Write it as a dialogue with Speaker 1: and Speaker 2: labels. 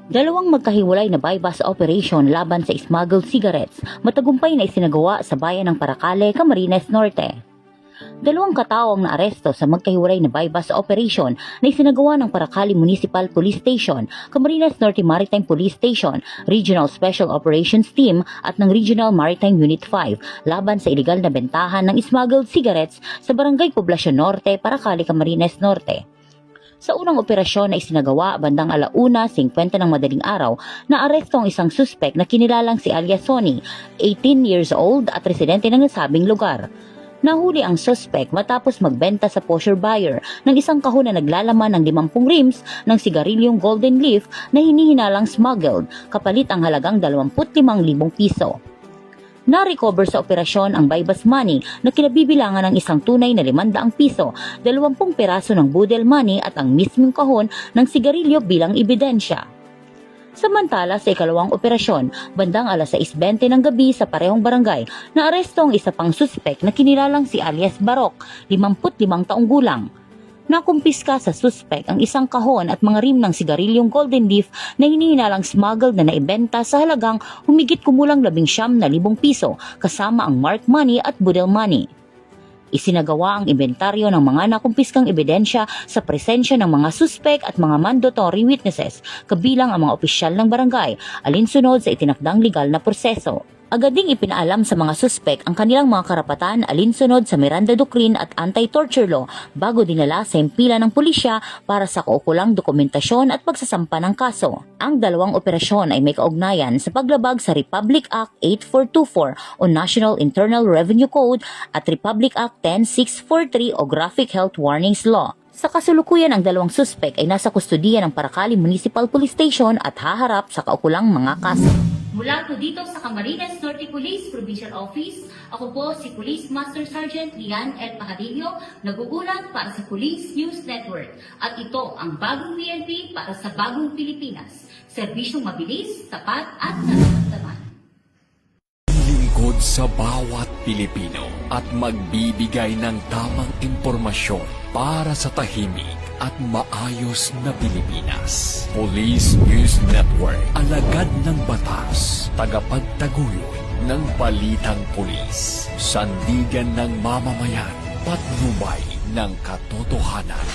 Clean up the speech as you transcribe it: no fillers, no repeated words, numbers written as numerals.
Speaker 1: Dalawang magkahiwalay na bypass operation laban sa smuggled cigarettes matagumpay na isinagawa sa bayan ng Paracale, Camarines Norte. Dalawang katao ang naaresto sa magkahiwalay na bypass operation na isinagawa ng Paracale Municipal Police Station, Camarines Norte Maritime Police Station, Regional Special Operations Team at ng Regional Maritime Unit 5 laban sa iligal na bentahan ng smuggled cigarettes sa Barangay Poblacion Norte, Paracale, Camarines Norte. Sa unang operasyon na isinagawa bandang 1:50 ng madaling araw, naaresto ang isang suspek na kinilalang si alias Sonny, 18 years old at residente ng nasabing lugar. Nahuli ang suspek matapos magbenta sa pusher buyer ng isang kahon na naglalaman ng 50 rims ng sigarilyong Golden Leaf na hinihinalang smuggled, kapalit ang halagang 25,000 piso. Na-recover sa operasyon ang bypass money na kinabibilangan ng isang tunay na 500 piso, 20 piraso ng budel money at ang mismong kahon ng sigarilyo bilang ebidensya. Samantala sa ikalawang operasyon, bandang 6:20 ng gabi sa parehong barangay, naaresto ang isa pang suspek na kinilalang si alias Barok, 55 taong gulang. Nakumpiska sa suspek ang isang kahon at mga rim ng sigarilyong Golden Leaf na hinihinalang smuggled na naibenta sa halagang humigit kumulang 19,000 piso kasama ang mark money at budel money. Isinagawa ang inventaryo ng mga nakumpiskang ebidensya sa presensya ng mga suspek at mga mandatory witnesses, kabilang ang mga opisyal ng barangay, alinsunod sa itinakdang legal na proseso. Agad ding ipinaalam sa mga suspek ang kanilang mga karapatan alinsunod sa Miranda Doctrine at Anti-Torture Law bago dinala sa himpilan ng pulisya para sa kaukulang dokumentasyon at pagsasampa ng kaso. Ang dalawang operasyon ay may kaugnayan sa paglabag sa Republic Act 8424 o National Internal Revenue Code at Republic Act 10643 o Graphic Health Warnings Law. Sa kasulukuyan, ang dalawang suspek ay nasa kustudiya ng Paracale Municipal Police Station at haharap sa kaukulang mga kaso.
Speaker 2: Mula po dito sa Camarines Norte Police Provincial Office, ako po si Police Master Sergeant Lian L. Pajadillo, nagugulat para sa Police News Network. At ito ang bagong PNP para sa bagong Pilipinas. Serbisyong mabilis, tapat at nararamdaman.
Speaker 3: Lingkod sa bawat Pilipino at magbibigay ng tamang impormasyon para sa tahimik at maayos na Pilipinas. Police News Network, alagad ng batas, tagapagtaguyod ng balitang pulis, sandigan ng mamamayan, patnubay ng katotohanan.